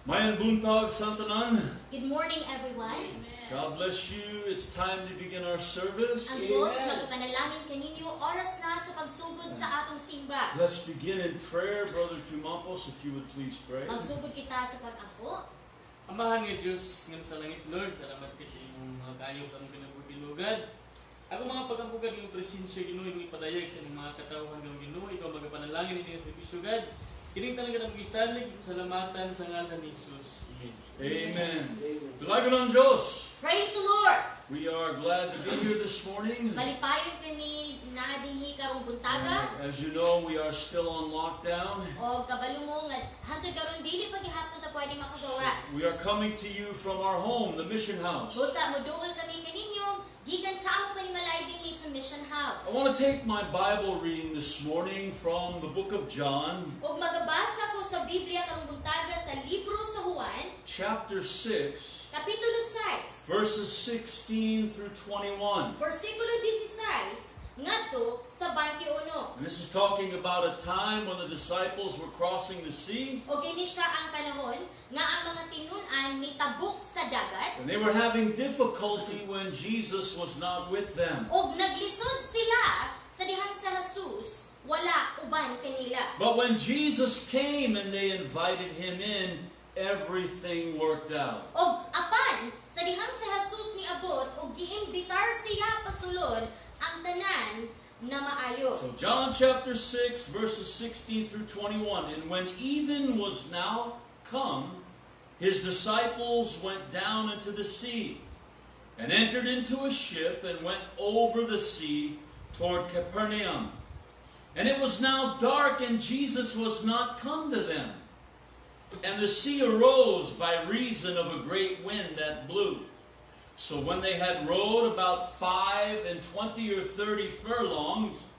Mayan buntag santanan. Good morning, everyone. God bless you. It's time to begin our service. Ang Diyos, magapanalangin kaninyo, oras na sa pagsugod sa atong simba. Let's begin in prayer. Brother Tumampos, if you would please pray. Magsugod kita sa pag-ako. Amahan nga Diyos ng sa langit, Lord, salamat kasi imong mga kaayos ang pinagpupilugad. Ako mga pagkampugad yung presensya Ginoo, yung ipadayag sa mga katawhan ng Ginoo, ikaw magapanalangin ito sa bisugad. Kining talaga ng isalig, salamatan sa ngalan ni Jesus. Amen. Dalagan ng Diyos. Praise the Lord! We are glad to be here this morning. Malipayon kami na adinghi karong buntaga. As you know, we are still on lockdown. O kabalo mo nga, hantod karon dili paghihapon na pwede makagawas. We are coming to you from our home, the mission house. Busa, moduol kami kaninyo, gikan sa among panimalay dinhi sa mission house. I want to take my Bible reading this morning from the book of John, Ug magabasa ko sa Biblia karong buntaga sa libro sa Juan, chapter 6, kapitulo 6. verses 16 through 21. Versikulo 16 ngadto sa 21. And this is talking about a time when the disciples were crossing the sea, O kini siya ang panahon nga ang mga tinun-an nitabok sa dagat and they were having difficulty when Jesus was not with them. ug naglisod sila sa dihang sa Jesus wala uban kanila. But when Jesus came and they invited him in, everything worked out. Og apan sa dihang sa Jesus niabot ug giimbitar siya pasulod ang tanan na maayo. So John chapter 6 verses 16 through 21. And when even was now come, his disciples went down into the sea and entered into a ship and went over the sea toward Capernaum. And it was now dark and Jesus was not come to them. And the sea arose by reason of a great wind that blew. So when they had rowed about 25 or 30 furlongs,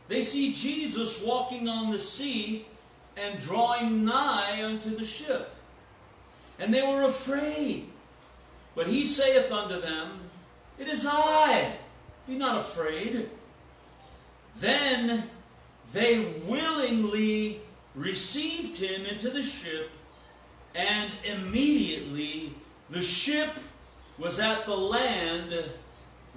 they see Jesus walking on the sea and drawing nigh unto the ship. And they were afraid. But he saith unto them, It is I, be not afraid. Then they willingly received him into the ship, and immediately the ship was at the land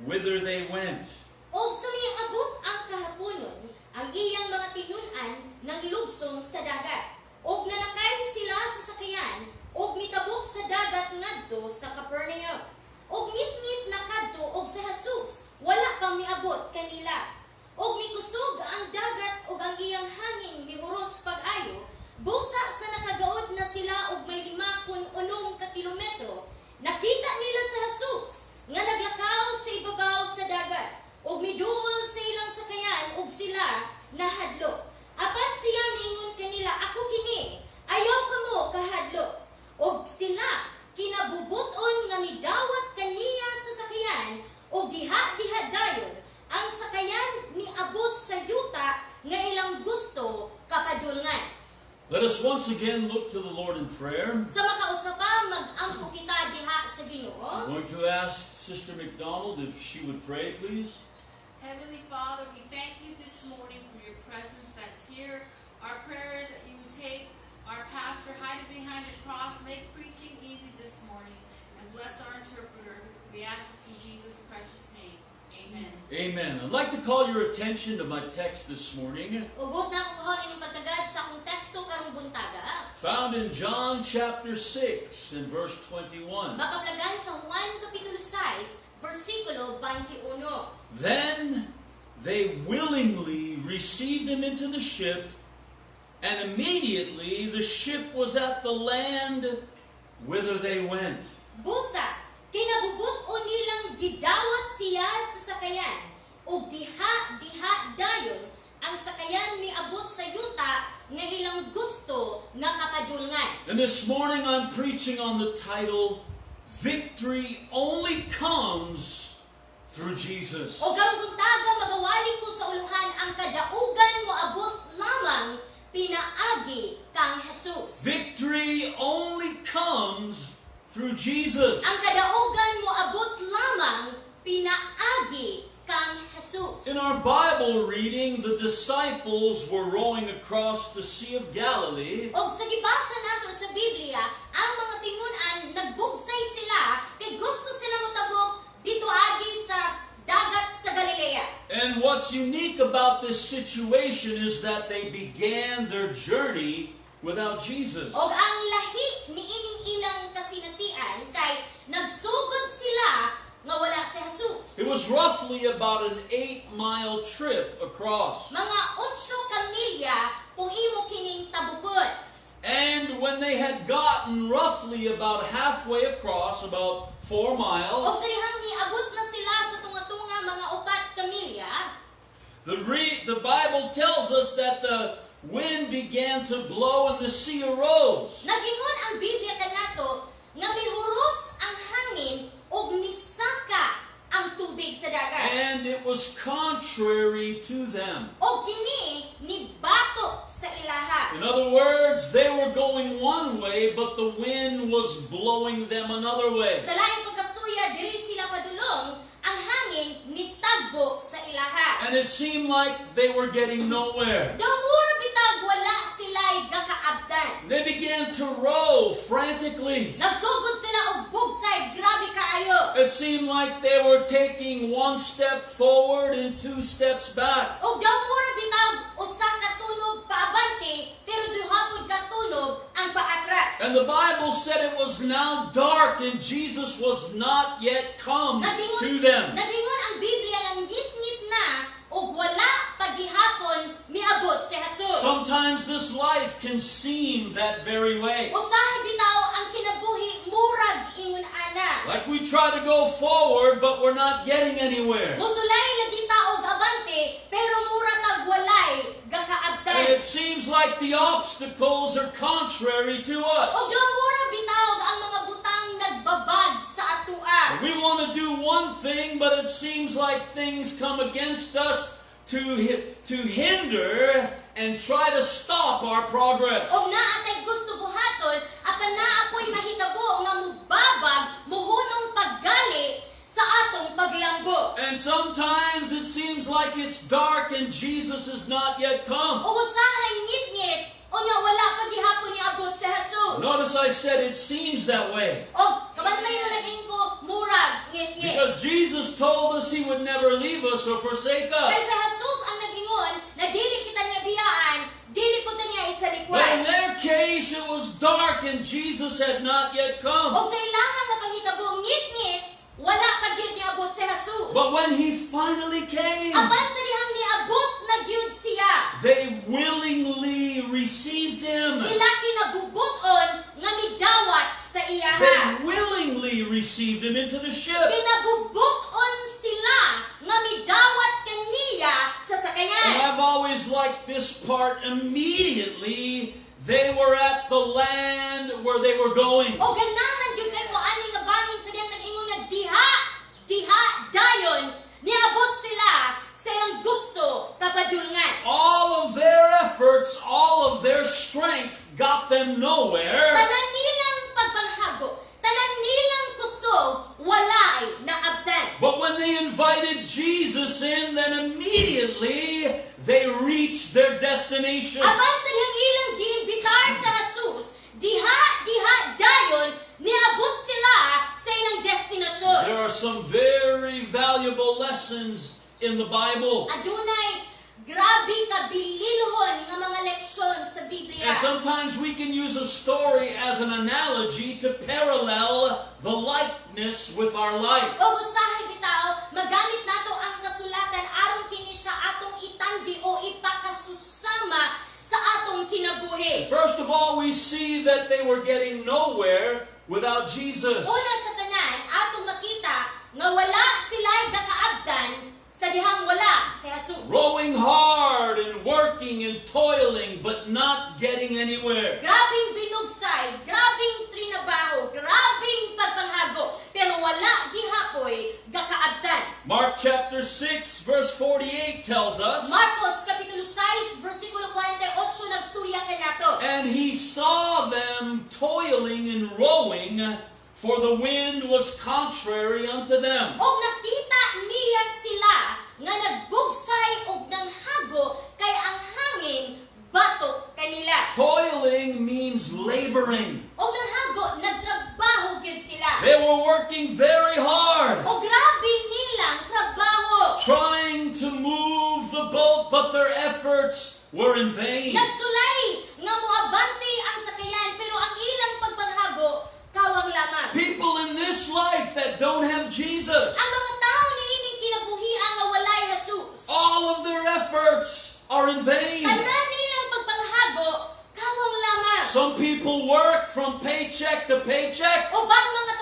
whither they went. Og sa miabot ang kahaponon, ang iyang mga tinun-an nang lugsong sa dagat. Og nanakay sila sa sakayan, og mitabok sa dagat ngadto sa Capernaum. Og ngit-ngit nakadto og sa Jesus, wala pang miabot kanila. Og mikusog ang dagat og ang iyang hangin mihuros pag-ayo, busa sa nakagaod na sila og may 56 ka kilometro. Nakita nila sa Jesus nga naglakaw sa ibabaw sa dagat ug miduol sa ilang sakayan ug sila nahadlok. Apan siya miingon kanila, Ako kini, ayaw kamo kahadlok. Ug sila kinabubuton nga midawat kaniya sa sakayan ug diha-diha dayon ang sakayan miabot sa yuta nga ilang gusto kapadulngan. Let us once again look to the Lord in prayer. Sa makausapa, mag-ampo kita diha sa Ginoo. I'm going to ask Sister MacDonald if she would pray, please. Heavenly Father, we thank you this morning for your presence that's here. Our prayer is that you would take our pastor, hide it behind the cross, make preaching easy this morning, and bless our interpreter. We ask this in Jesus' precious name. Amen. Amen. I'd like to call your attention to my text this morning, Ugot na akong kahon inyong pagtagad sa akong teksto karong buntaga. found in John chapter 6 and verse 21. Makaplagan sa Juan kapitulo 6, versikulo 21. Then they willingly received him into the ship, and immediately the ship was at the land whither they went. Busa, kinabubot-o nilang gidawat siya sa sakayan, ug diha-diha dayon ang sakayan miabot sa yuta nga ilang gusto nga kapadulngan. And this morning I'm preaching on the title, Victory Only Comes Through Jesus. O karong buntaga magawali ko sa uluhan ang kadaugan mo abot lamang pinaagi kang Jesus. Victory only comes through Jesus. Ang kadaugan mo abot lamang pinaagi kang Jesus. In our Bible reading, the disciples were rowing across the Sea of Galilee, Og sa gibasa nato sa Biblia Galilea, ang mga tingun-an nagbugsay sila kay gusto sila motabok dito agi sa dagat sa Galilea. And what's unique about this situation is that they began their journey without Jesus. Og ang lahi ni ining ilang kasinatian kay nagsugod sila nga wala si Jesus. It was roughly about an 8-mile trip across. Mga 8 ka milya kung imo kining tabukon. And when they had gotten roughly about halfway across, about 4 Og miles, sa dihang niabot na sila sa tunga-tunga mga 4 ka milya, the Bible tells us that the wind began to blow and the sea arose. nag-ingon ang Biblia kanato nga mihuros ang hangin og misaka ang tubig sa dagat. And it was contrary to them. O kini nibatok sa ilaha. In other words, they were going one way, but the wind was blowing them another way. Sa laing pagkasturya, diri sila padulong, ang hangin nitagbo sa ilaha. And it seemed like they were getting nowhere. Dawuro bitag wala sila'y gakaabtan. They began to row frantically. Nagsugod sila og bugsay, grabe kaayo. It seemed like they were taking 1 step forward and 2 steps back. Og dawuro bitag usa ka tunog paabante, pero duhapon ka tunog ang paatras. And the Bible said it was now dark and Jesus was not yet come to them. Nagingon ang Biblia nga ngit-ngit na og wala pagihapon miabot si Jesus. Sometimes this life can seem that very way. Usahay bitaw ang kinabuhi murag ingon ana. Like we try to go forward, but we're not getting anywhere. Musulay lagi ta og abante, pero mura tag walay gakaabtan. And it seems like the obstacles are contrary to us. Og mura bitaw ang mga butang nagbabag sa atua. We want to do one thing, but it seems like things come against us to hinder and try to stop our progress. Og naatay gusto buhaton, apan naa ako'y mahitabo nga mubabag, muhunong paggali sa atong paglambo. And sometimes it seems like it's dark and Jesus has not yet come. O usahay ngit-ngit, o nga wala pa gihapon ni abot si Jesus. Notice I said it seems that way. O kabantay mo naging ko murag ngit-ngit. Because Jesus told us He would never leave us or forsake us. Kaya sa Jesus ang nagingon, na dili kita niya biyaan, dili po ta niya But in isalikwan. their case, it was dark and Jesus had not yet come. O sa ilahang nga panghitabo ngit-ngit, wala pa gyud ni abot si Jesus. But when He finally came, Apan sa dihang niabot na gyud siya, they willingly received Him. sila kinabubuton nga midawat sa They iyaha. willingly received Him into the ship. Kinabubuton sila nga midawat kaniya sa And sakayan. I've always liked this part. Immediately, they were at the land where they were going. O ganahan gyud kay ko ani nga bahin sa diyang nag-ingon nga diha dayon niabot sila sa ilang gusto kapadulngan. All of their efforts, all of their strength got them nowhere. Tanan nilang pagpanghago, tanan nilang kusog, walay naabtan. But when they invited Jesus in, then immediately they reached their destination. Apan sa diyang ilang giimbitar sa Jesus, diha dayon niabot sila sa ilang destinasyon. There are some very valuable lessons in the Bible. Adunay grabe kabililhon nga mga leksyon sa Biblia. And sometimes we can use a story as an analogy to parallel the likeness with our life. O usahay bitaw, magamit nato ang kasulatan aron kini sa atong itandi o ipakasusama sa atong kinabuhi. First of all, we see that they were getting nowhere without Jesus. Una sa tanan, atong makita nga wala sila'y gakaabdan sa dihang wala si Jesus. Rowing hard and working and toiling, but not getting anywhere. Grabing binugsay, grabing trinabaho, grabing pagpanghago, pero wala gihapoy gakaabdan. Mark chapter 6, verse 48 tells us, Marcos kapitulo 6 versikulo 48 nagstorya kanato. and He saw them toiling and rowing, for the wind was contrary unto them. Og nakita niya sila nga nagbugsay og nanghago kay ang hangin batok kanila. Toiling means laboring. Og nang nagtrabaho gyud sila. They were working very hard, O grabe nilang trabaho. trying to move the boat, but their efforts were in vain. Nagsulay nga moabante ang sakayan pero ang ilang pagpanghago kawang lamang. People in this life that don't have Jesus, Ang mga tao niining kinabuhian nga walay Jesus. all of their efforts are in vain. Tanan nilang pagpanghago kawang lamang. Some people work from paycheck to paycheck. Ubang mga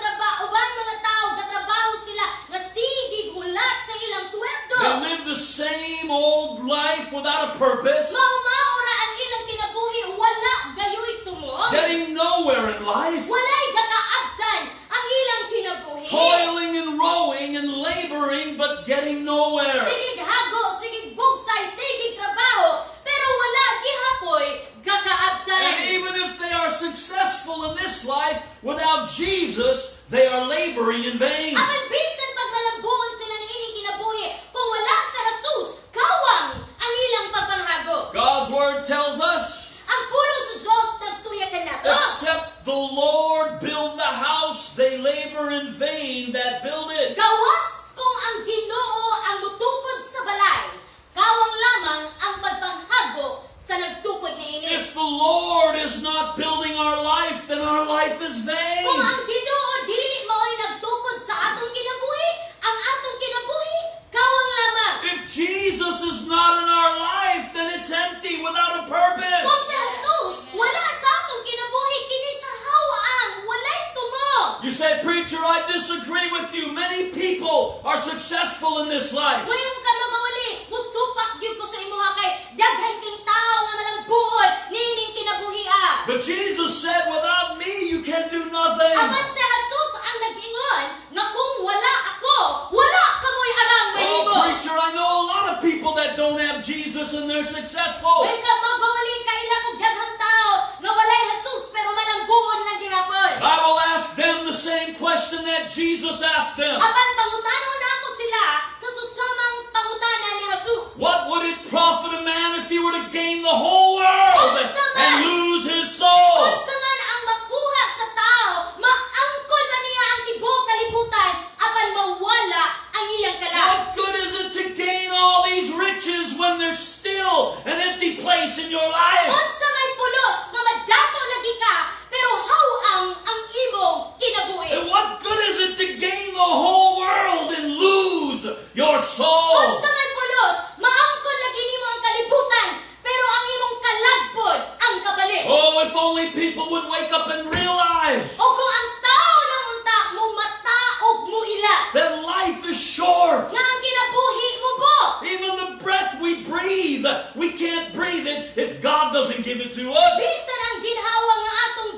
tao gatrabaho sila nga sigig hulat sa ilang sweldo. They live the same old life without a purpose, Mao ra ang ilang kinabuhi wala gayoy tumo. getting nowhere in life, Walay gakaabtan ang ilang kinabuhi. toiling and rowing and laboring, but getting nowhere. Sigig hago, sigig bugsay, sigig trabaho, pero wala gihapoy gakaabtan. And even if they are successful in this life, without Jesus, they are laboring in vain. Apan bisan pagmalambuon sila niining kinabuhi, kung wala sa Jesus, kawang ang ilang pagpanghago. God's word tells us, Ang pulo sa Diyos nagstorya kanato. except the Lord build the house, they labor in vain that build it. Gawas kung ang Ginoo ang mutukod sa balay, kawang lamang ang pagpanghago sa nagtukod niini. If the Lord is not building our life, then our life is vain. Kung ang Ginoo dili mao'y nagtukod sa atong kinabuhi, ang atong kinabuhi kawang lamang. If Jesus is not in our life, then it's empty without a Kung purpose. si Jesus wala sa atong kinabuhi, kini siya hawaang walay tumong. You say, preacher, I disagree with you. Many people are successful in this life. Ngayon ka magawali, musupak gyud ko sa imuha kay daghan king tao nga malangbuod niining kinabuhia. But Jesus said, without me, you can do nothing. Apan si Jesus ang nag-ingon nga kung wala ako, wala kamoy arang mahimo. Oh, preacher, I know a lot of people that don't have Jesus and they're successful. Ngayon ka magawali kaila kog daghang tao nga walay Jesus pero malangbuod lang gihapon. I will ask them the same question that Jesus asked them. Apan pangutanon nako sila sa susamang pangutana ni Jesus. What would it profit a man if he were to gain the whole world and lose his soul? Unsa man ang makuha sa tao, maangkon man niya ang tibuok kalibutan apan mawala ang iyang kalag. What good is it to gain all these riches when there's still an empty place in your life? Unsa may pulos nga madato lagi ka pero hawang ang imong kinabuhi. And what good is it to gain the whole world and lose your soul? Unsa may pulos, maangkon lagi nimo ang kalibutan pero ang imong kalagbod ang kapalit. Oh, if only people would wake up and realize O kung ang tao lang unta mo mata og mo ila that life is short. nga ang kinabuhi mo bo. Even the breath we breathe, we can't breathe it if God doesn't give it to us. Bisan ang ginhawa nga atong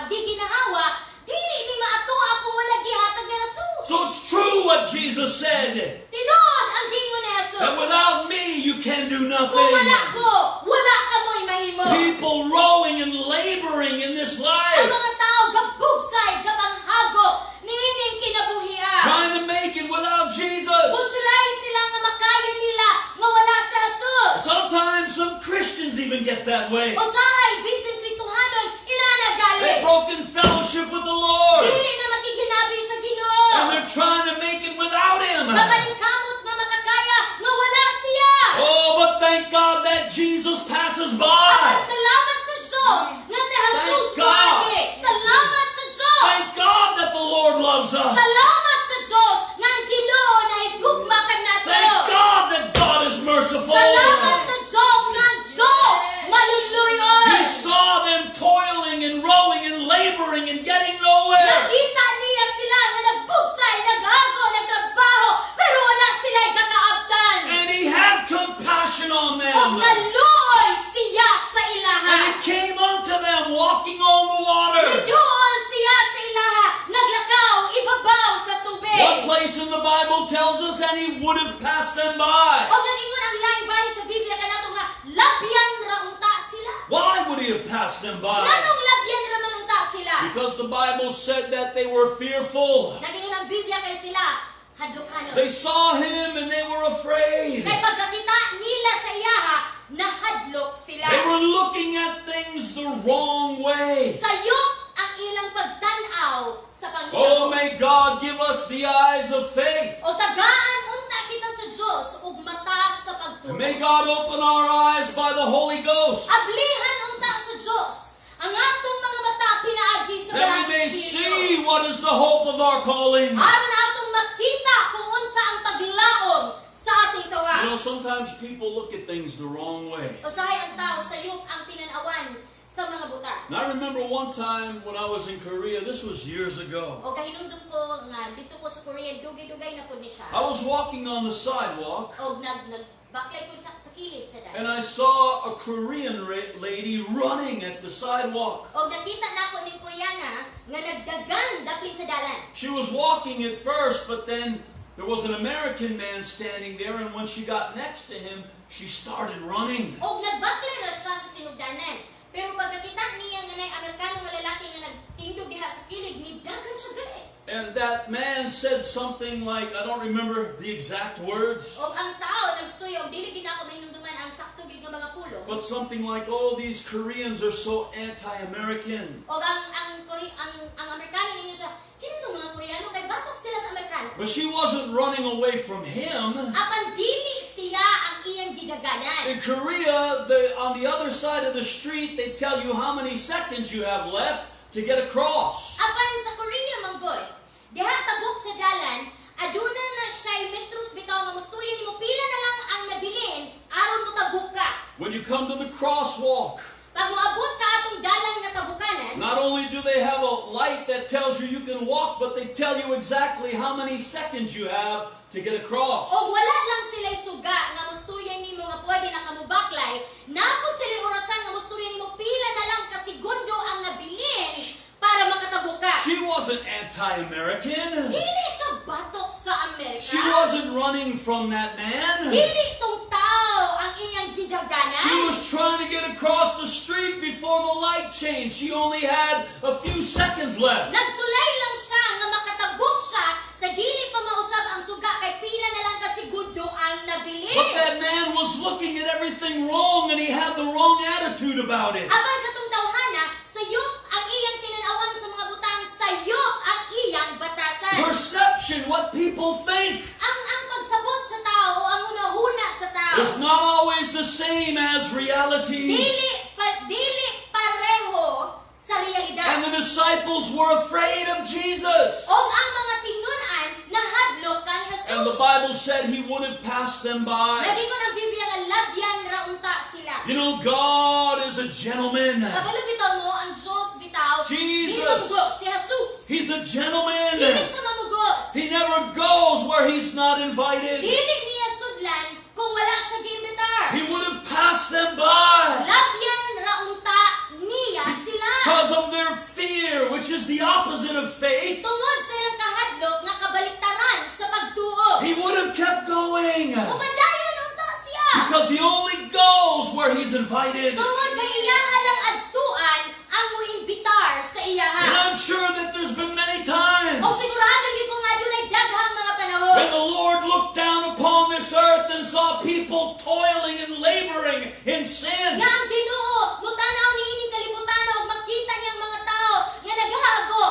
giginahawa, dili ni maato ako wala gihatag ni Jesus. So it's true what Jesus said, Tinuod ang gingon ni Jesus. that without me you can do Kung nothing. wala ko, wala ka mo'y mahimo. People rowing and laboring in this Ang life, mga tao gabugsay, gabanghago, niining kinabuhia. trying to make it without Jesus. Musulay sila nga makayo nila nga wala sa Jesus. Sometimes some Christians even get that way. Usahay, bisan Kristohanon, inanagali. They've broken fellowship with the Lord, Dili na makikinabi sa Ginoo. and they're trying to make it without Him. Kabalingkamot nga makakaya nga wala siya. Oh, but thank God that Jesus passes Apan by. salamat sa Diyos nga si Jesus Thank God. lagi. Salamat sa Diyos. Thank God that the Lord loves us. Salamat sa Diyos nga ang Ginoo na higugma kanato. Thank God that God is merciful. Salamat sa Diyos nga ang Diyos maluluyon. He saw them toiling and rowing and laboring and getting nowhere. Nakita niya sila nga nagbugsay, naghago, nagtrabaho, pero wala sila kakaabtan. And He had compassion on O them. naluoy siya sa ilaha. And He came unto them walking on the water. Niduol siya sa ilaha, naglakaw, ibabaw sa tubig. One place in the Bible tells us, and He would have passed them by. O nagingon ang laing bahin sa Biblia kanato nga labyan ra unta sila. Why would He have passed them by? Nganong labyan ra man unta sila? Because the Bible said that they were fearful. Nagingon ang Biblia kay sila hadlukanon. They saw Him and they were afraid. Kay pagkakita nila sa iyaha, nahadlok sila. They were looking at things the wrong way. Sayop ang ilang us the eyes of faith. O tagaan unta kita sa Dios ug mata sa And pagtuo. may God open our eyes by the Holy Ghost, Ablihan unta sa Dios ang atong mga mata pinaagi sa that we Balaang may Espiritu. see what is the hope of our calling. Aron atong makita kung unsa ang paglaom sa atong You tawag. know, sometimes people look at things the wrong way. Usahay ang tao sayop ang tinan-awan sa mga buta. And I remember one time when I was in Korea, this was years ago. O kahinumdum ko nga dito ko sa Korea dugay-dugay na pud ni siya. I was walking on the sidewalk, O nagbaklay ko sa kilid sa and dagat. I saw a Korean lady running at the sidewalk. O nakita na ako ning Koreana nga nagdagan daplin sa dalan. She was walking at first, but then there was an American man standing there, and when she got next to him, she started running. O nagbaklay ra siya sa sinugdanan. Pero pagkakita niya nga nay Amerikano nga lalaki nga nagtindog diha sa kilid, nidagan siya gali. And that man said something like, I don't remember the exact words, O ang tao nagstuyo og dili gid ako mahinumduman ang sakto gid nga mga pulong. but something like, oh, these Koreans are so anti-American. O ang Amerikano ninyo siya, kini tong mga Koreano kay batok sila sa Amerikano. But she wasn't running away from him. Apan dili siya ang iyang gidaganan. In Korea, on the other side of the street, they tell you how many seconds you have left to get across. Apan sa Korea manggod, diha tabok sa dalan, aduna na siya metros bitaw nga musturya nimo pila na lang ang nabilin aron mo tabuk ka. When you come to the crosswalk, Pag moabot ka atong dalan nga tabukanan, not only do they have a light that tells you can walk, but they tell you exactly how many seconds you have to get across. o wala lang sila suga nga musturya nimo nga pwede na kamubaklay, napod sila orasan nga musturya nimo pila na lang ka segundo ang nabilin para makatabuk ka. She wasn't anti-American. Dili siya batok sa Amerika. She wasn't running from that man. Dili tong tao ang iyang gidaganan. She was trying to get across the street before the light changed. She only had a few seconds left. Nagsulay lang siya nga makatabok siya sa dili pa mausab ang suga kay pila na lang ka segundo ang nabili. But that man was looking at everything wrong, and he had the wrong attitude about it. Apan katong tawhana, sayop ang iyang tinan-awan sa mga butang, sayop ang iyang batasan. Perception, what people think, Ang pagsabot sa tao, ang hunahuna sa tao, is not always the same as reality. dili pareho sa And realidad. the disciples were afraid of Jesus. Og ang mga tinunan nahadlok kan Jesus. And the Bible said he would have passed them by. Nagingon ang Biblia nga labyan ra unta sila. You know, God is a gentleman. Kabalo bitaw mo ang Diyos bitaw. Jesus. Dili mamugos si Jesus. He's a gentleman. Dili siya mamugos. He never goes where he's not invited. Dili niya sudlan kung wala siya giimbitar. He would have passed them by Labyan ra unta niya sila. because of their fear, which is the opposite of faith. Tungod sa ilang kahadlok nga kabaliktaran sa pagtuo. He would have kept going Upadayon unta siya. because he only goes where he's invited. Tungod kay iyaha lang adtuan ang muimbitar sa And iyaha. I'm sure that there's been many O times sigurado gyud ko nga dunay daghang mga panahon. when the Lord looked down upon this earth and saw people toiling and laboring in sin. Nga ang Ginoo mutanaw ni ining kalibutan ug makita niyang mga tao nga naghago,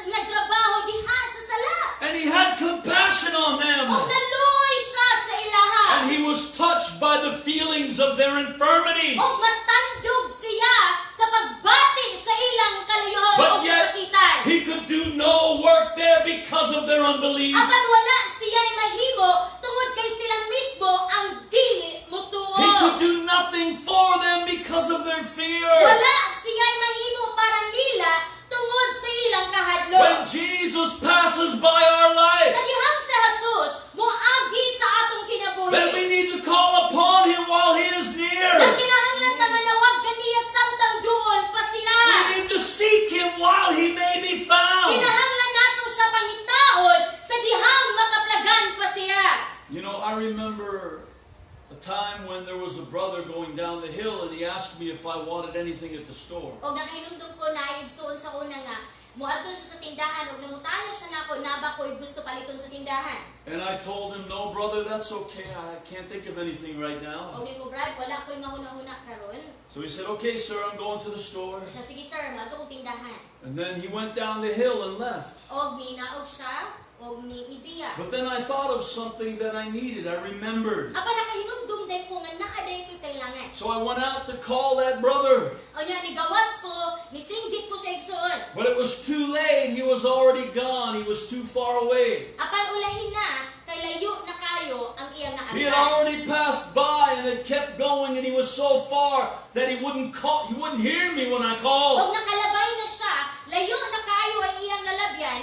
nagtrabaho diha sa sala. And he had compassion on them. O naluoy siya sa ilaha. And he was touched by the feelings of their infirmities. O matandog siya sa pagbati sa ilang kaluyohon But o yet, kasakitan. he could do no work there because of their unbelief. Apan wala siya'y mahimo tungod kay sila mismo ang dili mutuo. He could do nothing for them because of their fear. Wala siya'y mahimo para nila tungod sa ilang kahadlok. When Jesus passes by our Sa life, dihang sa Jesus, moagi sa atong kinabuhi. then we need to call upon him while he is Nang near. kinahanglan ta nga nawag kaniya samtang duol pa sila. We need to seek him while he may be found. Kinahanglan nato siya pangitaon sa dihang makaplagan pa siya. You know, I remember a time when there was a brother going down the hill, and he asked me if I wanted anything at the store. Og nakahinumdum ko na igsoon sa una nga muadto siya sa tindahan og nangutana siya nako na ba ko'y gusto paliton sa tindahan. And I told him, no, brother, that's okay. I can't think of anything right now. Og ko Brad, wala ko'y mahuna-huna karon. So he said, okay, sir, I'm going to the store. Siya sige sir, maadto ko tindahan. And then he went down the hill and left. Og minaog siya o ni Media. But then I thought of something that I needed. I remembered. Apa nakahinumdum din ko nga naa day ko kailangan. So I went out to call that brother. O niya, nigawas ko, nisinggit ko sa igsoon. But it was too late. He was already gone. He was too far away. Apan ulahin na, kay layo na kayo ang iyang He had naagdan. already passed by and had kept going, and he was so far that he wouldn't hear me when I Og called. nakalabay na siya, layo na kayo ang iyang lalabyan,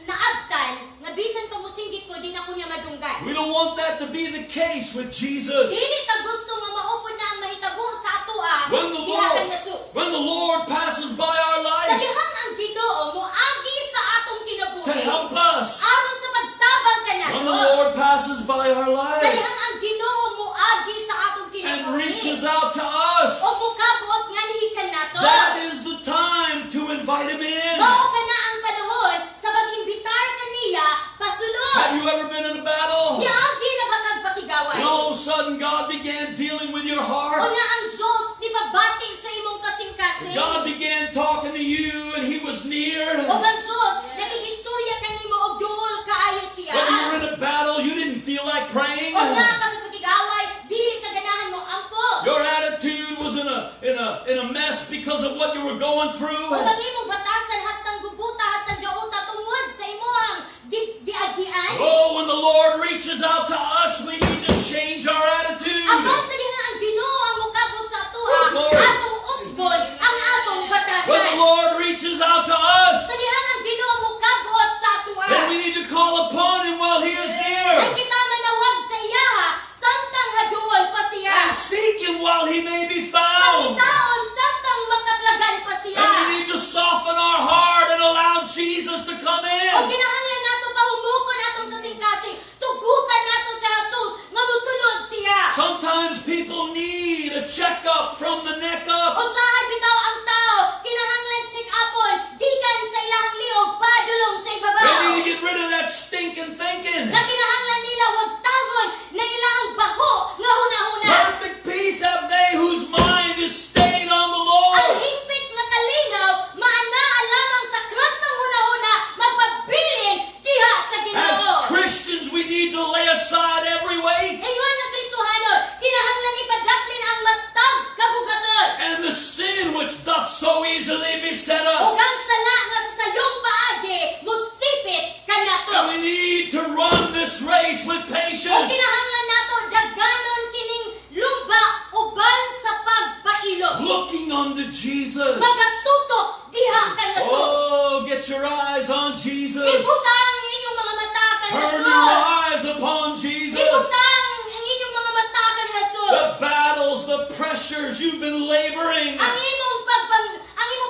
naabtan, nga bisan pa musinggit ko, di na ko niya madunggan. We don't want that to be the case with Jesus. Dili ta gusto nga maupod na ang mahitabo sa atoa, When the diha kay Lord, Jesus. when the Lord passes by our Sa life dihang ang Ginoo moagi sa atong to kinabuhi. help us, Aron sa pagtabang when the kanato. Lord passes by our Sa life dihang ang Ginoo moagi sa atong and kinabuhi. reaches out to us, O mukabuot nga nihikan nato. that is the time to invite him in. Mao kana ang panahon sa pag-imbitar kaniya pasulod. Have you ever been in a battle? Niagi na ba kag pakigaway? And all of a sudden God began dealing with your O heart. nga ang Diyos di pabati sa imong kasing-kasing. God began talking to you and he was near. O ang Diyos nakigistorya kanimo og duol kaayo siya. When you were in a battle, you didn't feel like praying. O nga ka sa pakigaway, dili ka ganahan mo ampo. Your attitude was in a mess because of what you were going through. O ang imong batasan hastang gubuta, hastang dauta tungod sa imong giagian. Oh, when the Lord reaches out to us, we need to change our attitude. Apan sa diha ang Ginoo ang mukabot sa atoa, Oh, Lord. atong usbon ang atong When the batasan. Lord reaches out to us, Sa diha ang Ginoo mukabot sa atoa. then we need to call upon him while he is Ay near. kita manawag sa iya, samtang haduol pa siya. And seek him while he may be found. Pangitaon samtang makaplagan pa siya. And we need to soften our heart and allow Jesus to come O in. kinahanglan nato pahumukon atong kasing-kasing, tugutan nato sa Jesus nga mosulod siya. Sometimes people need a checkup from the neck up. Usahay bitaw ang tao, kinahanglan check upon gikan sa ilahang liog padulong sa They ibabaw. need to get rid of that stinking thinking. Na kinahanglan nila wag tangon na ilahang baho nga hunahuna. Perfect peace have they whose mind is stayed on the Ang Lord. hingpit nga kalinaw maanaa lamang sa krasang hunahuna magpabilin diha sa Ginoo. As Christians, we need to lay aside every weight Ingon nga Kristohanon, kinahanglan ipadaplin ang matag kabugaton. and the sin which doth so easily beset O us. kang sala nga sa sayong paagi, musipit kanato. And we need to run this race with O patience, kinahanglan nato daganon kining lumba uban sa pagpailog. looking unto Jesus. Magatutok diha kay Jesus. Oh, get your eyes on Jesus. Ibutang ang inyong mga mata kay Turn Jesus. your eyes upon Jesus. Ibutang ang inyong mga mata kay Jesus. The battles, the pressures you've been laboring. Ang imong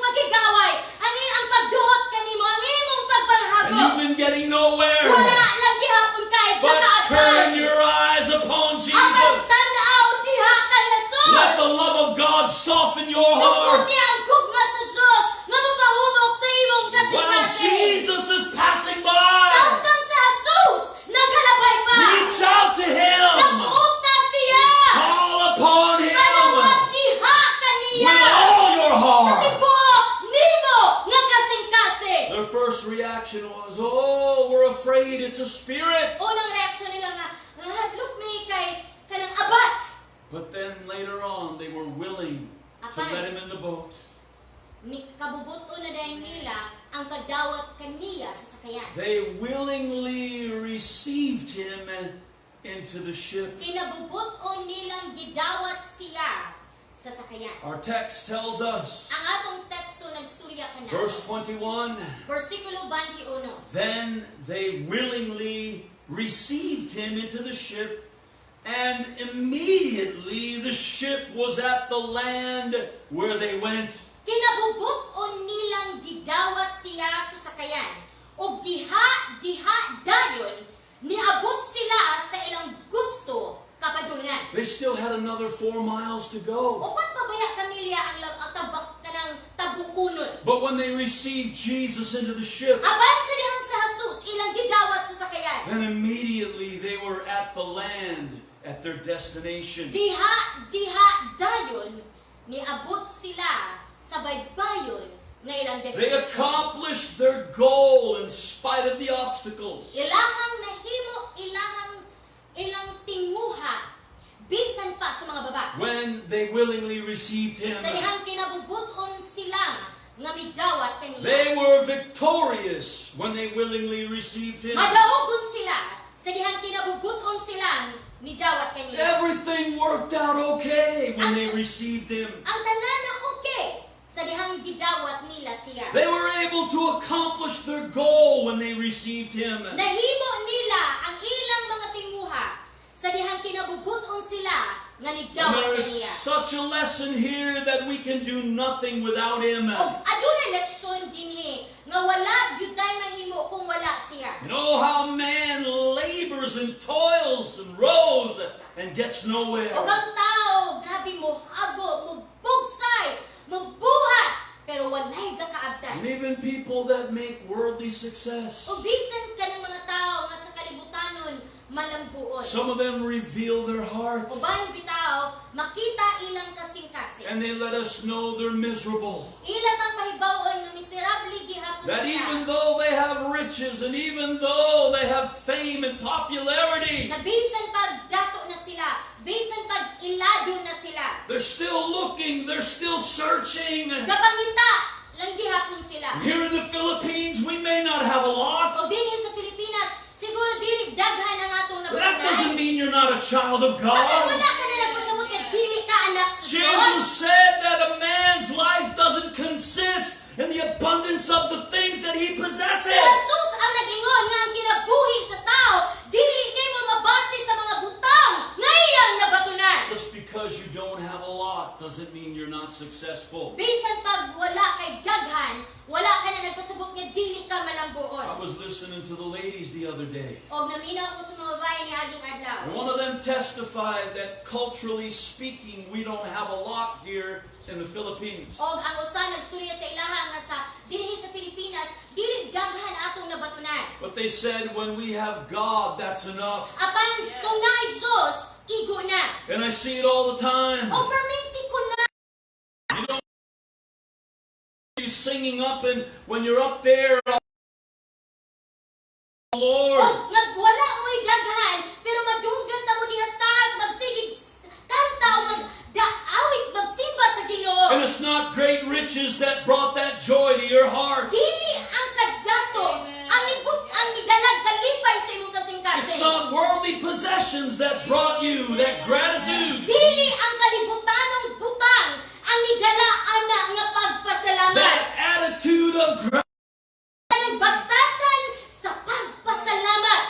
paghigaway, ang pagduot kanimo, ang imong And pagpanghago. you've been getting nowhere. Wala lang gihapon kay But turn pagkaatan. your eyes upon Ang Jesus. tanaw diha kay Jesus. Let the love of God soften your heart. Tuguti ang gugma sa Diyos nga mapahumok sa imong While kasing-kasing. Jesus is passing by, Samtang sa Jesus naghalabay pa. reach out to Him. Nabuot na siya. Call upon Him Manawag diha kaniya. with all your Sa heart. tibuok nimo nga kasing-kasing. Their first reaction was, oh, we're afraid it's a spirit. Unang reaksyon nila nga, hadlok may kay kanang abat. But then later on, they were willing to let Him in the boat. Ni kabubuton na dahil nila ang pagdawat kaniya sa sakayan. They willingly received Him into the ship. Kinabubuton nilang gidawat siya sa sakayan. Our text tells us, Ang atong teksto nagstorya kana. verse 21, Versikulo 21. then they willingly received Him into the ship, and immediately the ship was at the land where they went. Kinabubuton nilang gidawat siya sa sakayan. O diha dayon niabot sila sa ilang gusto kapadungan. They still had another 4 miles to go. Upat pabaya kanilya ang tabak kanang tabukunon. But when they received Jesus into the ship, Aban sa dihang sa Jesus ilang gidawat sa sakayan. then immediately they were at the land, at their destination. Diha dayon niabot sila sa baybayon nga ilang They destinasyon. accomplished their goal in spite of the obstacles. Ilahang nahimo ilang tinguha bisan pa sa mga baba. When they willingly received Him, Sa dihang kinabubuton sila nga midawat kaniya. they were victorious when they willingly received Him. Madaogon sila sa dihang kinabubuton sila midawat kaniya. Everything worked out okay when they received Him. Ang tanan na okay sa dihang gidawat nila siya. They were able to accomplish their goal when they received Him. Nahimo nila ang ilang mga tinguha sa dihang kinabubuton sila nga And nidawat there is kaniya. such a lesson here that we can do nothing without Him. Og adunay leksyon dinhi nga wala gyud tay mahimo kung wala siya. You know how man labors and toils and rows and gets nowhere. Og ang tao grabe mo hago, mo bugsay, mo buhat, pero walay And gakaabtan. even people that make worldly success, O bisan ka ng mga tao nga sa kalibutanon malambuon. some of them reveal their heart Uban bitaw makita ilang kasing-kasing. and they let us know they're miserable. Ilang ang mahibawon nga miserable gihapon That sila. even though they have riches and even though they have fame and popularity, Na bisan pag dato na sila, bisan pag ilado na sila, they're still looking, they're still searching. gabangita lang gihapon sila. Here in the Philippines, we may not have a lot, O dinhi sa Pilipinas, siguro dili daghan ang atong but that nabatunan. doesn't mean you're not a child of Kapag God. wala ka na nagpasabot nga dili ka anak sa Jesus Diyos. said that a man's life doesn't consist in the abundance of the things that he Si possesses. Jesus ang nag-ingon nga ang kinabuhi sa tao, dili nimo mabase sa mga butang nga iyang nabatunan. Just because you don't have a lot doesn't mean you're not successful. Bisan pag wala kay daghan, wala ka na nagpasabot nga dili ka I malambuon. was listening to the ladies the other day. O naminaw ko sa mga babae ni aging adlaw. And one of them testified that culturally speaking, we don't have a lot here in the Philippines. O ang usa nagstorya sa ilaha nga sa dinhi sa Pilipinas, dili daghan atong nabatunan. But they said when we have God, that's enough. Apan kung naay Diyos, igo na. And I see it all the time. O perminti ko na. You don't you singing up, and when you're up there, O Lord. wala mo'y daghan, pero madunggan ta mo dihas taas, magsigig kanta o magdaawit, magsimba sa Ginoo. And it's not great riches that brought that joy to your heart. Dili ang kadato, Amen. ang nidalag kalipay sa imong It's kasing-kasing. not worldly possessions that brought you that gratitude. Dili ang kalibutanong butang ang nidala ana nga pagpasalamat. That attitude of gratitude. Ang batasan sa pagpasalamat.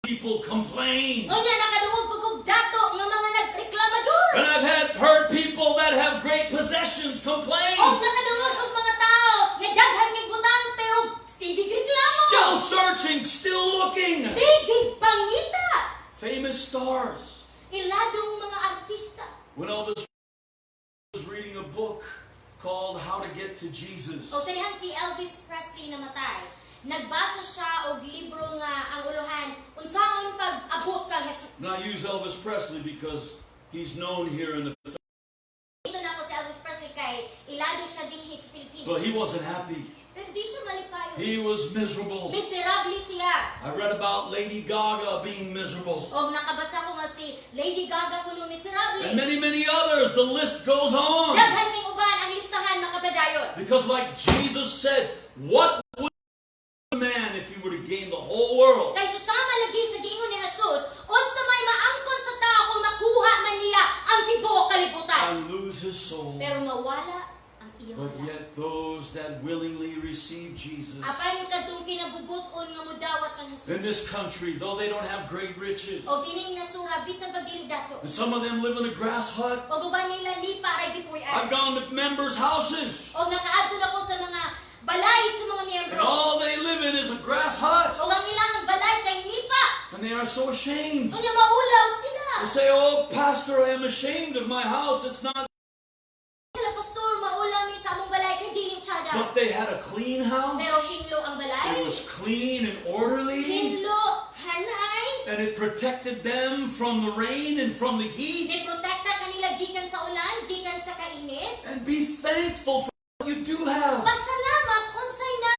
People complain. O niya nakadungog pagkog dato nga mga nagreklamador. And I've heard people that have great possessions complain. O nakadungog og mga tao nga daghan kay butang pero sige reklamo. Still searching, still looking. Sige pangita. Famous stars. Iladong mga artista. When Elvis was reading a book called How to Get to Jesus, O sa dihang si Elvis Presley namatay, nagbasa siya og libro nga ang uluhan unsaon pag-abot kang Jesus. and I use Elvis Presley because he's known here in the Ito na ako si Elvis Presley kay ilado siya dinhi sa Pilipinas. but he wasn't happy. Pero di siya malipayon. He was miserable. Miserable siya. I read about Lady Gaga being miserable. O nakabasa ko nga si Lady Gaga kuno miserable. And many others. The list goes on. Daghan ning uban ang listahan makabadayon. Because like Jesus said, what would a man if he were to gain the whole world Kay susama lagi sa giingon ni Jesus, unsa may maangkon sa tao kung makuha man niya ang tibuok kalibutan. and lose his soul? Pero mawala ang iyang But wala. yet those that willingly receive Jesus Apay kadtong kinabubuton nga mudawat kang Jesus. in this country, though they don't have great riches, O kining nasura bisan pag dili dato. and some of them live in a grass hut. O guban nila lipa ray gipuy-an. I've gone to members' houses, O nakaadto na ko sa mga balay sa mga and miyembro. all they live in is a grass hut. O ang ilang balay kay nipa. And they are so ashamed. O nya maulaw sila. They say, "Oh, Pastor, I am ashamed of my house. It's not." Sila pastor maulaw ni sa among balay kay dili tsada. But they had a clean house. Pero hinlo ang It balay. was clean and orderly. Hinlo hanay. And it protected them from the rain and from the heat. Ni protekta kanila gikan sa ulan, gikan sa kainit. And be thankful for you do have. Pasalamat unsay na.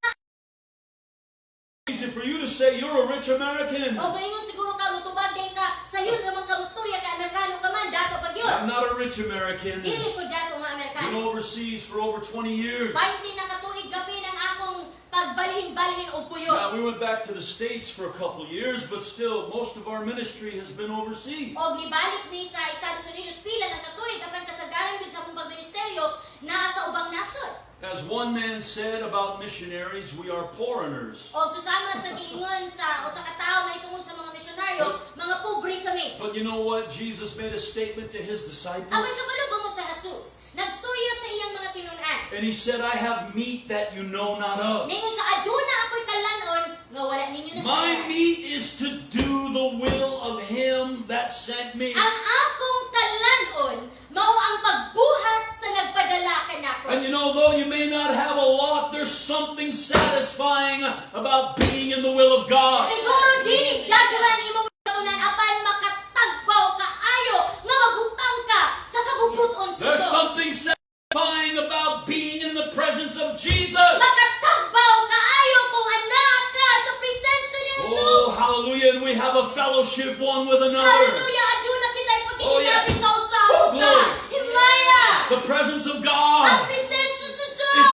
Easy for you to say you're a rich American. O maingon siguro ka mutubag din ka sayon naman ka mustorya ka Amerikano ka man dato pag yun. I'm not a rich American. Dili ko dato nga Been Amerikano. overseas for over 20 years. 20 na katuig gabi ng akong pagbalhin-balhin og puyo. Now, we went back to the States for a couple years, but still, most of our ministry has been overseas. Og nibalik mi sa Estados Unidos pila ng katuig apan kasagaran gyud sa akong pagministeryo naa sa ubang nasod. As one man said about missionaries, we are foreigners. Og susama sa giingon sa usa ka tawo mahitungod sa mga misyonaryo, mga pobre kami. But you know what? Jesus made a statement to his disciples. Apan kabalo ba mo sa Jesus? Nagstorya sa iyang mga tinun-an. And he said, I have meat that you know not of. Ningon siya aduna ako'y kalanon nga wala ninyo na My sa meat is to do the will of him that sent me. Ang akong kalanon mao ang pagbuhat sa nagpadala kanako. And you know, though you may not have a lot, there's something satisfying about being in the will of God. Siguro dili daghan imong katunan apan makatagbaw kaayo nga mabutang ka sa kabubuton sa There's Dios. something satisfying about being in the presence of Jesus. Makatagbaw kaayo kung anak ka sa presensya ni Jesus. Oh, hallelujah. And we have a fellowship one with another. Hallelujah, aduna kita'y Oh, yes. pagkikinabi sa usa. Glory. Himaya. The presence of Ang God. presensya sa Diyos.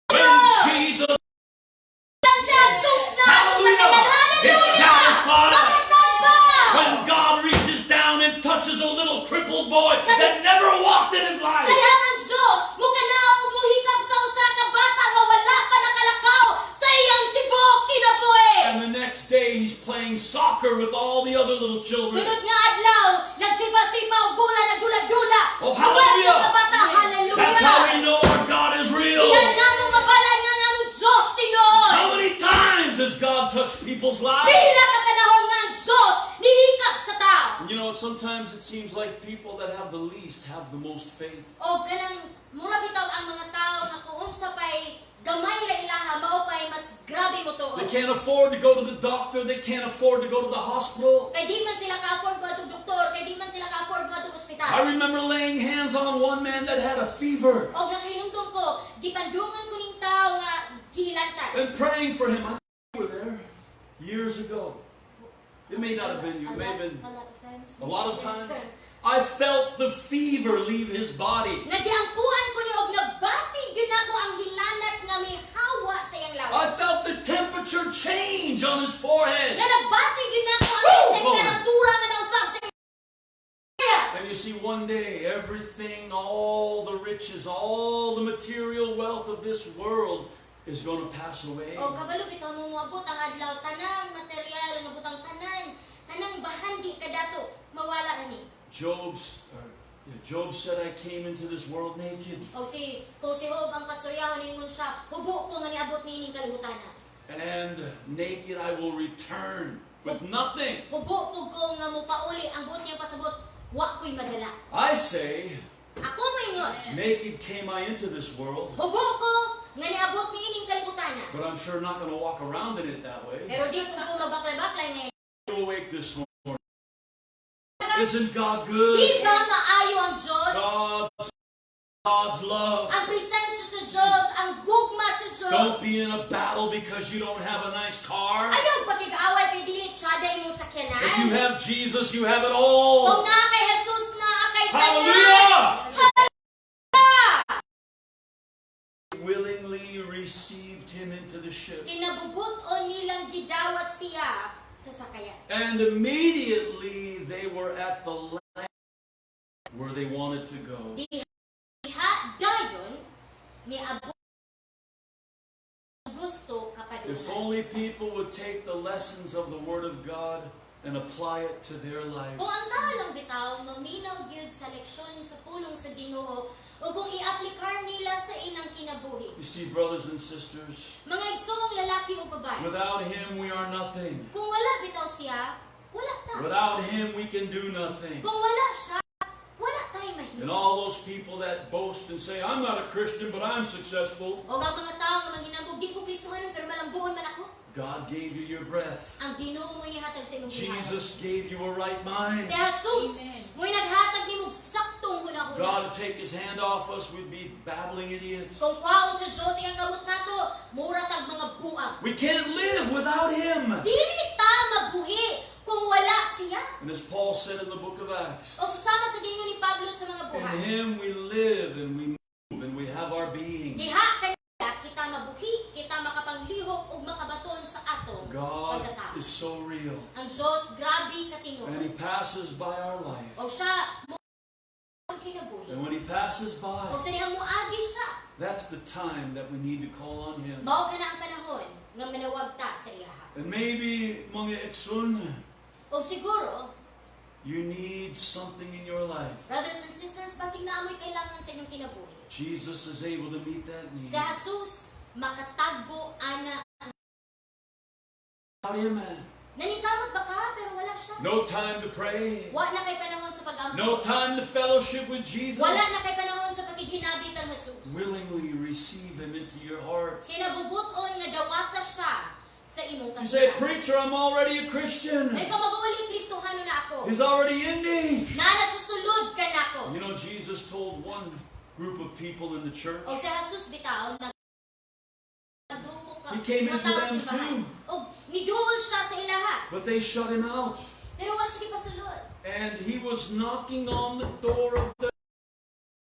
When Jesus, Ang sa Jesus na. hallelujah, it's satisfying. Makatagbaw. When God reaches down and touches a little crippled boy that never walked in his life. Sayang ang Diyos, mukanaw muhikap sa usa ka bata nga wala pa nakalakaw sa iyang tibok kinabuhi. And the next day he's playing soccer with all the other little children. Sunod nga adlaw, nagsipa-sipaw, bula, nagdula-dula. Oh, hallelujah. Buwan sa bata, hallelujah. That's how we know our God is real. Iyan na mo mabalan nga ang Diyos tinuod. How many times has God touched people's lives? Pila ka panahon nga ang Diyos nihikap sa tao. And you know, sometimes it seems like people that have the least have the most faith. O kanang mura bitaw ang mga tao nga kung unsa pay gamay ra ilaha mao pay mas grabe mo tuod. They can't afford to go to the doctor. They can't afford to go to the hospital. Kay di man sila ka-afford matug doktor, kay di man sila ka-afford matug I ospital. remember laying hands on one man that had a fever Og nakahinungtong ko, gipandungan ko ning tao nga gihilantad. and praying for him. I think you were there years ago. It may not have been you. It may have been A lot of times. a lot of Yes, times. sir. I felt the fever leave his body. Nagiangkuhan ko ni og nagbatig gyud nako ang hilanat nga mihawa sa iyang I lawas. felt the temperature change on his forehead. Nga nagbatig gyud nako ang Woo! temperatura nga nausab sa And you see, one day, everything, all the riches, all the material wealth of this world is going to pass away. O kabalo bitaw mo moabot ang adlaw tanang material nga butang tanang bahandi kadato mawala ra ni. Job said, I came into this world naked. O kung si Job ang pastoryahon ningon siya, hubo ko nga niabot niining kalibutana. And naked I will return with nothing. Hubo ko nga mopauli ang buot niya pasabot, wa ko'y madala. I say, Ako mo ingon, naked came I into this world, hubo ko nga niabot niining kalibutana. but I'm sure not going to walk around in it that way. Pero di ko mabaklay-baklay ngayon. You're awake this morning. Isn't God good? Di ba maayo ang Diyos? God's love. Ang presensya sa Diyos, ang gugma sa Diyos. Don't be in a battle because you don't have a nice car. Ayaw pagkikaaway kay dilit siya dahil imong sakyanan. If you have Jesus, you have it all. Kung na kay Jesus na kay Hallelujah! Hallelujah! Willingly received him into the ship. Kinabubuton nilang gidawat siya sa sakayan. And immediately they were at the land where they wanted to go. Diha dayon ni Abu gusto If kapadulan. only people would take the lessons of the Word of God and apply it to their life. Kung ang tao lang bitaw, maminaw gyud sa leksyon sa pulong sa Ginoo o kung i-aplikar nila sa ilang kinabuhi. You see, brothers and sisters, Mga igsoong lalaki o babae, without Him we are nothing. kung wala bitaw siya, wala ta. Without Him we can do nothing. Kung wala siya, wala tayo mahimo. And all those people that boast and say, I'm not a Christian, but I'm successful. O ang mga tao nga manghinambog, di ko Kristohanon pero malambuon man ako. God gave you your breath. Ang Ginoo mo'y nihatag sa imong buhay. Jesus gave you a right mind. Si Jesus Amen. mo'y naghatag nimong saktong hunahuna. God to take His hand off us, we'd be babbling idiots. Kung kwaon sa Diyos iyang kamot nato, mura tag mga buang. We can't live without Him. Dili ta mabuhi kung wala siya. And as Paul said in the book of Acts, O susama sa gingon ni Pablo sa mga in buhay. Him we live and we move and we have our being. Diha kaniya kita mabuhi, kita makapanglihok ug makabaton sa atong God pagkatao. is so real. Ang Diyos grabe katinuod. And He passes by our life. O siya mo ang kinabuhi. And when He passes O by, sa dihang muagi siya. that's the time that we need to call on Him. Mao ka na ang panahon nga manawag ta sa iya. And maybe, mga eksun, O siguro, you need something in your life. brothers and sisters, basig na amoy kailangan sa inyong kinabuhi. Jesus is able to meet that need. Si Jesus makatagbo ana. Without Him, Naningkamot ba ka pero wala siya? no time to pray, Wa na kay panahon sa pag-ampo. no time to fellowship with Jesus. Wala na kay panahon sa pagighinabit kang Jesus. Willingly receive Him into your heart. Kinabubuton nga dawata siya sa imong You say, kasagasan. preacher, I'm already a Christian. Ay kamabawali Kristohano na ako. He's already in me. Nana susulod ka nako. You know, Jesus told one group of people in the church, O si Jesus bitaw na grupo ka. He came into mga tao them simbahan. too. O niduol siya sa ilaha. but they shut Him out. Pero wa siya gipasulod. And He was knocking on the door of the...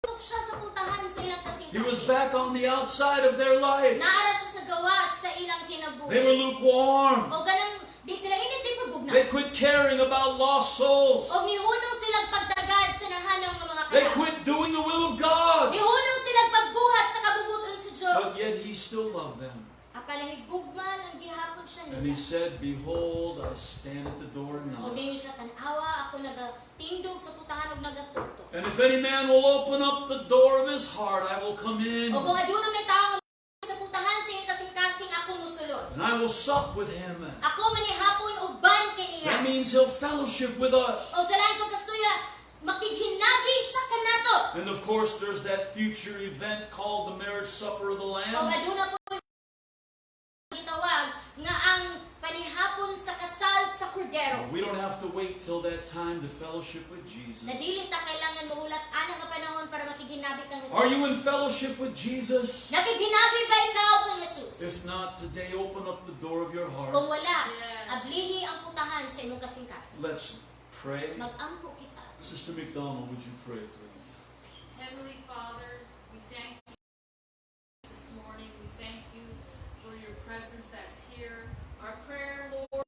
Tuk siya sa pultahan sa ilang kasing-kasing. He was back on the outside of their life. Naara siya sa gawas sa ilang kinabuhi. They were lukewarm. O ganang di sila init di pagbugna. They quit caring about lost souls. O nihunong silang pagtagad sa nahanang nga mga They kana. quit doing the will of God. Nihunong silang pagbuhat sa kabubuton sa Diyos. But yet He still loved them. Apanahigugman ang gihapon siya And He nila. said, behold, I stand at the door and O knock. din siya tanawa, ako nagatindog sa putahan ug nagatugtog. And if any man will open up the door of his heart, I will come in. O kung aduna may tao nga sa putahan sa iyang kasing-kasing ako musulod. And I will sup with him. Ako manihapon uban kaniya. That means He'll fellowship with us. O sa laing pagkastuya, makighinabi siya kanato. And of course, there's that future event called the marriage supper of the O Lamb. aduna po gitawag nga ang panihapon sa kasal sa kordero. We don't have to wait till that time to fellowship with Jesus. Na dili ta kailangan mahulat ana nga panahon para makighinabi kang Jesus. Are you in fellowship with Jesus? Nakighinabi ba ikaw kang Jesus? If not, today open up the door of your heart. Kung wala, Yes. ablihi ang putahan sa imong kasing-kasing. Let's pray. Mag-ampo kita. Sister MacDonald, would you pray, please? Heavenly Father, we thank you this morning. We thank you for your presence that's here. Our prayer, Lord,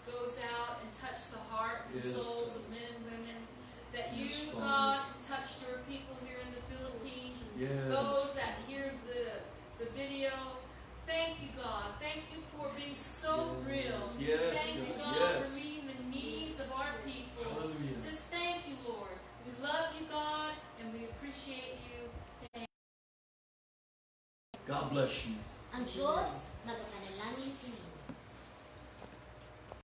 goes out and touch the hearts and Yes. souls of men and women. That you, Yes, Father. God, touched your people here in the Philippines. And Yes. those that hear the video. Thank you, God. Thank you for being so real. Yes, Thank you, God. God, Yes. for meeting the needs of our people. Hallelujah. Just thank you, Lord. We love you, God, and we appreciate you. God bless you. Ang Diyos, magapanalangin kini.